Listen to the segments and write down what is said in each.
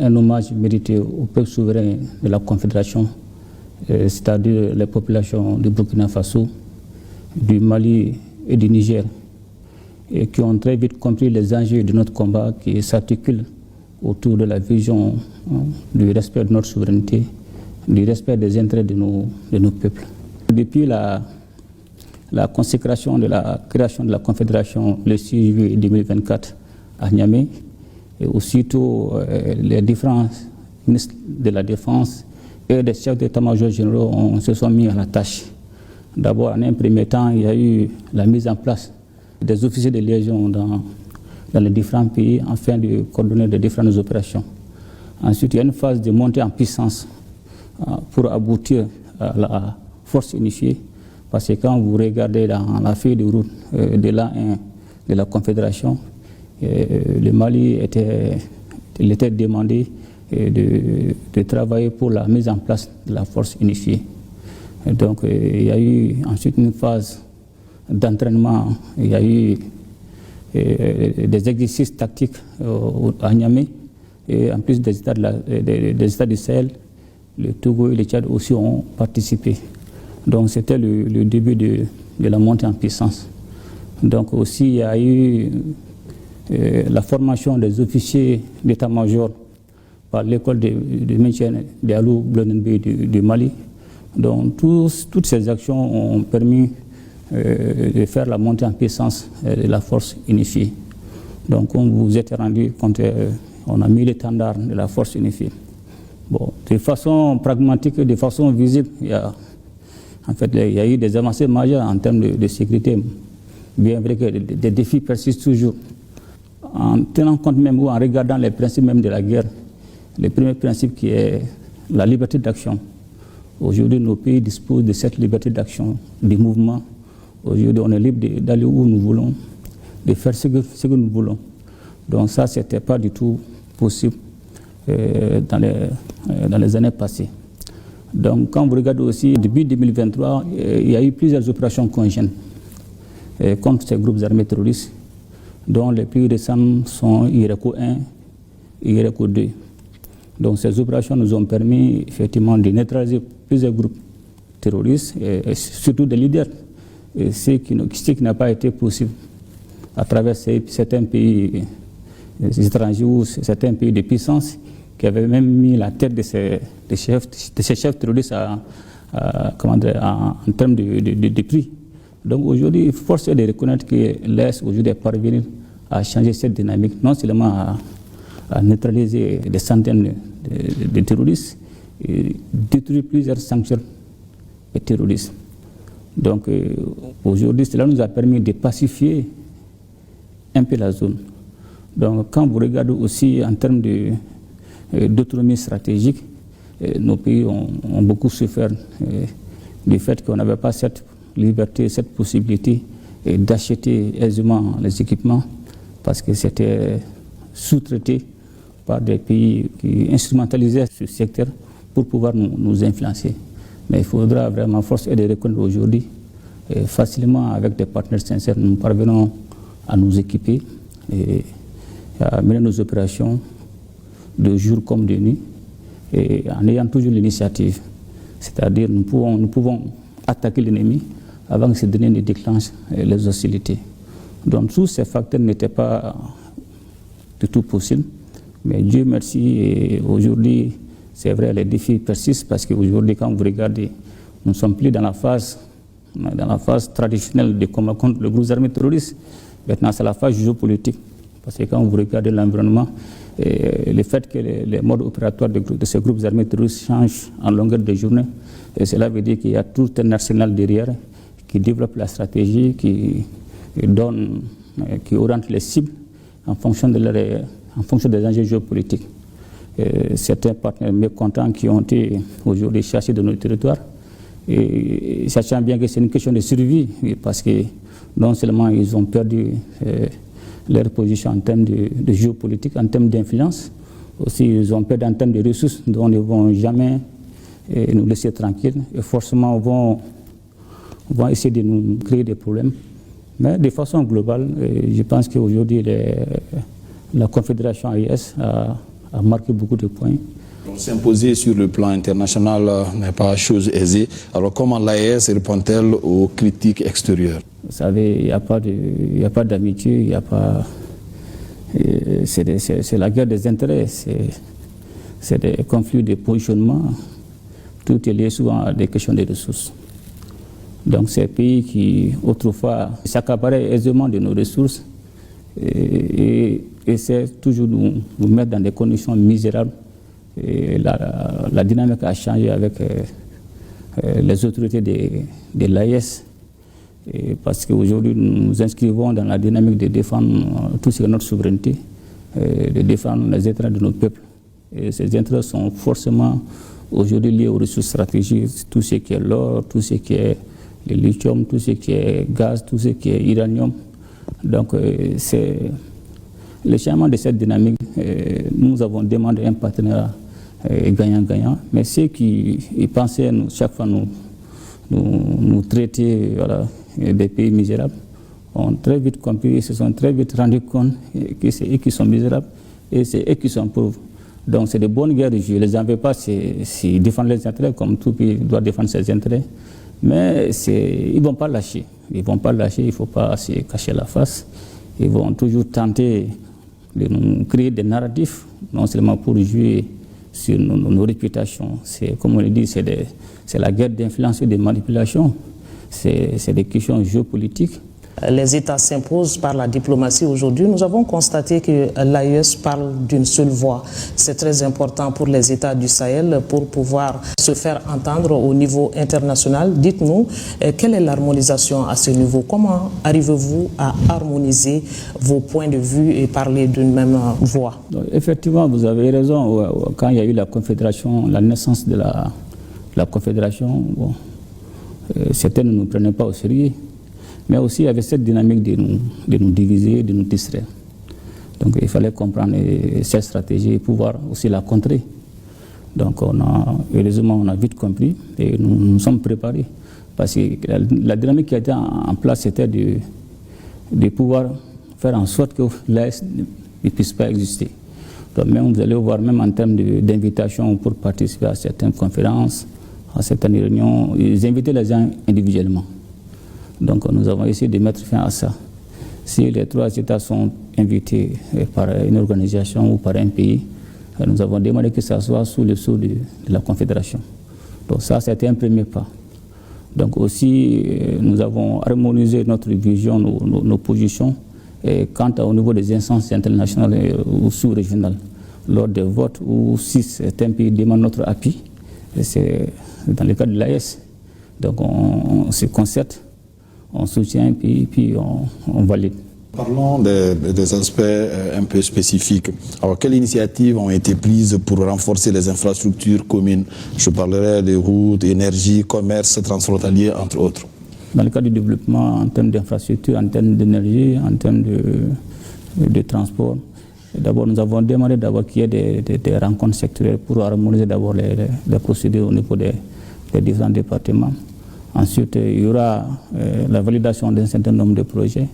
un hommage mérité au peuple souverain de la Confédération, c'est-à-dire les populations du Burkina Faso, du Mali et du Niger, et qui ont très vite compris les enjeux de notre combat qui s'articulent autour de la vision du respect de notre souveraineté, du respect des intérêts de nos peuples. Depuis la consécration de la création de la Confédération le 6 juillet 2024 à Niamey, et aussitôt les différents ministres de la Défense et des chefs d'état-major généraux se sont mis à la tâche. D'abord, en un premier temps, il y a eu la mise en place des officiers de liaison dans les différents pays afin de coordonner les différentes opérations. Ensuite, il y a une phase de montée en puissance pour aboutir à la force unifiée, parce que quand vous regardez dans la feuille de route de l'an 1 de la Confédération, le Mali était demandé de travailler pour la mise en place de la force unifiée. Et donc il y a eu ensuite une phase d'entraînement, il y a eu des exercices tactiques à Niamey, et en plus des États du Sahel, le Togo et le Tchad aussi ont participé. Donc c'était le début de la montée en puissance. Donc aussi il y a eu la formation des officiers d'état-major par l'école de maintien de Alou Blonenbe du Mali. Donc toutes ces actions ont permis de faire la montée en puissance de la force unifiée. Donc on vous êtes rendu compte, on a mis l'étendard de la force unifiée. Bon, de façon pragmatique, de façon visible, il y a eu des avancées majeures en termes de sécurité, bien vrai que des défis persistent toujours. En tenant compte même ou en regardant les principes même de la guerre, le premier principe qui est la liberté d'action. Aujourd'hui, nos pays disposent de cette liberté d'action, de mouvement. Aujourd'hui, on est libre d'aller où nous voulons, de faire ce que nous voulons. Donc ça, ce n'était pas du tout possible dans les années passées. Donc quand vous regardez aussi, depuis 2023, il y a eu plusieurs opérations conjointes contre ces groupes armés terroristes, dont les plus récentes sont IRECO 1 et IRECO 2. Donc ces opérations nous ont permis effectivement de neutraliser plusieurs groupes terroristes, et surtout des leaders, et ce qui n'a pas été possible à travers certains pays étrangers ou certains pays de puissance qui avaient même mis la tête de ces chefs terroristes en termes de prix. Donc aujourd'hui, force est de reconnaître que l'Est aujourd'hui est parvenu à changer cette dynamique, non seulement à neutraliser des centaines de terroristes et détruire plusieurs sanctuaires terroristes. Donc aujourd'hui, cela nous a permis de pacifier un peu la zone. Donc quand vous regardez aussi en termes d'autonomie stratégique, nos pays ont beaucoup souffert du fait qu'on n'avait pas cette liberté, cette possibilité d'acheter aisément les équipements, parce que c'était sous-traité par des pays qui instrumentalisaient ce secteur pour pouvoir nous influencer. Mais il faudra vraiment, force est de reconnaître aujourd'hui, facilement avec des partenaires sincères, nous parvenons à nous équiper et à mener nos opérations de jour comme de nuit, et en ayant toujours l'initiative. C'est-à-dire nous pouvons attaquer l'ennemi avant que ce dernier ne déclenche les hostilités. Donc tous ces facteurs n'étaient pas du tout possibles, mais Dieu merci, et aujourd'hui, c'est vrai, les défis persistent, parce qu'aujourd'hui, quand vous regardez, nous ne sommes plus dans la phase traditionnelle de combat contre le groupe armé terroriste. Maintenant, c'est la phase géopolitique, parce que quand vous regardez l'environnement, le fait que les modes opératoires de ces groupes armés terroristes changent en longueur de journée, et cela veut dire qu'il y a tout un arsenal derrière qui développe la stratégie, qui oriente les cibles en fonction des enjeux géopolitiques. Certains partenaires mécontents qui ont été aujourd'hui chassés de nos territoires, et sachant bien que c'est une question de survie, parce que non seulement ils ont perdu leur position en termes de géopolitique, en termes d'influence, aussi ils ont perdu en termes de ressources dont ils ne vont jamais nous laisser tranquilles, et forcément vont essayer de nous créer des problèmes. Mais de façon globale, je pense qu'aujourd'hui la Confédération AES a marqué beaucoup de points. S'imposer sur le plan international n'est pas chose aisée. Alors comment l'AES répond-elle aux critiques extérieures? Vous savez, il n'y a pas d'amitié, il n'y a pas... C'est la guerre des intérêts, c'est des conflits de positionnement. Tout est lié souvent à des questions de ressources. Donc ces pays qui autrefois s'accaparaient aisément de nos ressources et essaient toujours de nous mettre dans des conditions misérables. Et la dynamique a changé avec les autorités de l'AES, parce qu'aujourd'hui nous nous inscrivons dans la dynamique de défendre tout ce qui est notre souveraineté, de défendre les intérêts de nos peuples. Et ces intérêts sont forcément aujourd'hui liés aux ressources stratégiques, tout ce qui est l'or, tout ce qui est le lithium, tout ce qui est gaz, tout ce qui est uranium. Donc c'est le changement de cette dynamique. Nous avons demandé un partenariat gagnant-gagnant, mais ceux qui pensaient chaque fois nous traiter des pays misérables ont très vite compris et se sont très vite rendus compte que c'est eux qui sont misérables et c'est eux qui sont pauvres. Donc c'est de bonnes guerres, je ne les en veux pas, s'ils défendent les intérêts comme tout pays doit défendre ses intérêts, mais ils ne vont pas lâcher. Ils ne vont pas lâcher, il ne faut pas se cacher la face. Ils vont toujours tenter de nous créer des narratifs, non seulement pour jouer sur nos réputations. Comme on le dit, c'est la guerre d'influence et de manipulation. C'est des questions géopolitiques. Les États s'imposent par la diplomatie aujourd'hui. Nous avons constaté que l'AES parle d'une seule voix. C'est très important pour les États du Sahel pour pouvoir se faire entendre au niveau international. Dites-nous, quelle est l'harmonisation à ce niveau? Comment arrivez-vous à harmoniser vos points de vue et parler d'une même voix? Donc, effectivement, vous avez raison. Quand il y a eu la Confédération, la naissance de la Confédération, certains ne nous prenaient pas au sérieux. Mais aussi, il y avait cette dynamique de nous diviser, de nous distraire. Donc, il fallait comprendre cette stratégie et pouvoir aussi la contrer. Donc, heureusement, on a vite compris et nous nous sommes préparés. Parce que la dynamique qui a été en place, c'était de pouvoir faire en sorte que l'AES ne puisse pas exister. Donc, même, vous allez voir, même en termes d'invitation pour participer à certaines conférences, à certaines réunions, ils invitaient les gens individuellement. Donc nous avons essayé de mettre fin à ça. Si les trois États sont invités par une organisation ou par un pays, nous avons demandé que ça soit sous le sceau de la Confédération. Donc ça, c'était un premier pas. Donc aussi, nous avons harmonisé notre vision, nos positions quant au niveau des instances internationales ou sous-régionales. Lors des votes où si certains pays demandent notre appui, c'est dans le cas de l'AES. Donc on se concerte, on soutient, puis on valide. Parlons des aspects un peu spécifiques. Alors, quelles initiatives ont été prises pour renforcer les infrastructures communes? Je parlerai des routes, énergie, commerce transfrontalier, entre autres. Dans le cadre du développement, en termes d'infrastructures, en termes d'énergie, en termes de transport, d'abord, nous avons demandé qu'il y ait des rencontres sectorielles pour harmoniser d'abord les procédures au niveau des différents départements. Ensuite, il y aura la validation d'un certain nombre de projets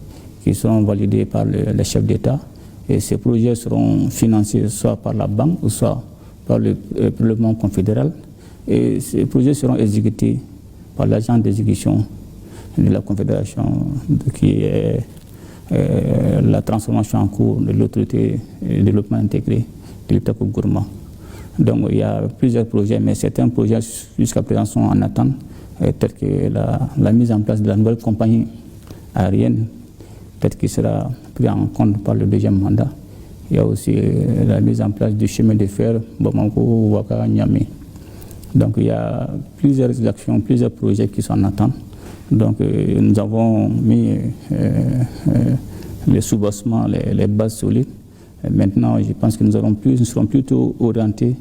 qui seront validés par les chefs d'État. Et ces projets seront financés soit par la banque ou soit par le prélèvement confédéral. Et ces projets seront exécutés par l'agent d'exécution de la Confédération, qui est la transformation en cours de l'autorité de développement intégré de l'État Gourma. Donc il y a plusieurs projets, mais certains projets jusqu'à présent sont en attente, tels que la mise en place de la nouvelle compagnie aérienne, peut-être qui sera pris en compte par le deuxième mandat. Il y a aussi la mise en place du chemin de fer Bamako-Ouaka-Niamey. Donc il y a plusieurs actions, plusieurs projets qui sont en attente. Donc nous avons mis les sous-bassements, les bases solides. Et maintenant, je pense que nous serons plutôt orientés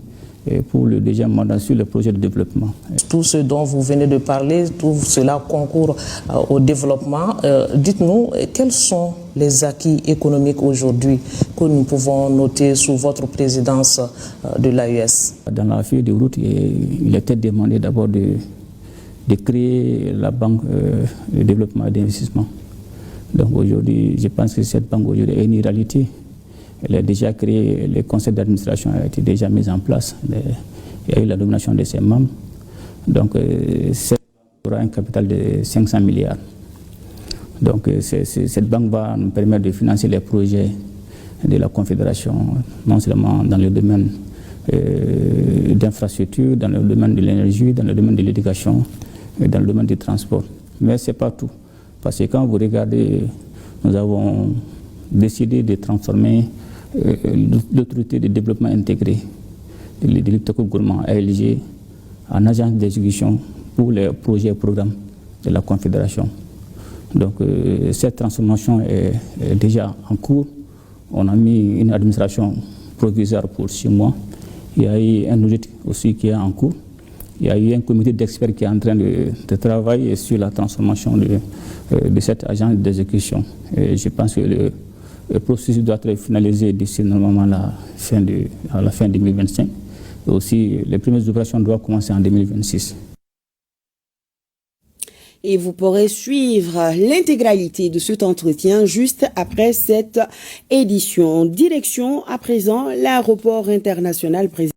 pour le deuxième mandat sur le projet de développement. Tout ce dont vous venez de parler, tout cela concourt au développement. Dites-nous, quels sont les acquis économiques aujourd'hui que nous pouvons noter sous votre présidence de l'AES? Dans la feuille de route, il était demandé d'abord de créer la banque de développement et d'investissement. Donc aujourd'hui, je pense que cette banque aujourd'hui est une réalité. Elle est déjà créée, le conseil d'administration a été déjà mis en place. Il y a eu la nomination de ses membres. Donc, cette banque aura un capital de 500 milliards. Donc, cette banque va nous permettre de financer les projets de la Confédération, non seulement dans le domaine d'infrastructure, dans le domaine de l'énergie, dans le domaine de l'éducation et dans le domaine du transport. Mais ce n'est pas tout. Parce que quand vous regardez, nous avons décidé de transformer l'autorité de développement intégré de l'Iptako Gourmand ALG en agence d'exécution pour les projets et programmes de la Confédération. Donc cette transformation est déjà en cours. On a mis une administration provisoire pour 6 mois. Il y a eu un audit aussi qui est en cours. Il y a eu un comité d'experts qui est en train de travailler sur la transformation de cette agence d'exécution. Je pense que le processus doit être finalisé d'ici normalement à la fin 2025. Et aussi, les premières opérations doivent commencer en 2026. Et vous pourrez suivre l'intégralité de cet entretien juste après cette édition. Direction à présent l'aéroport international président.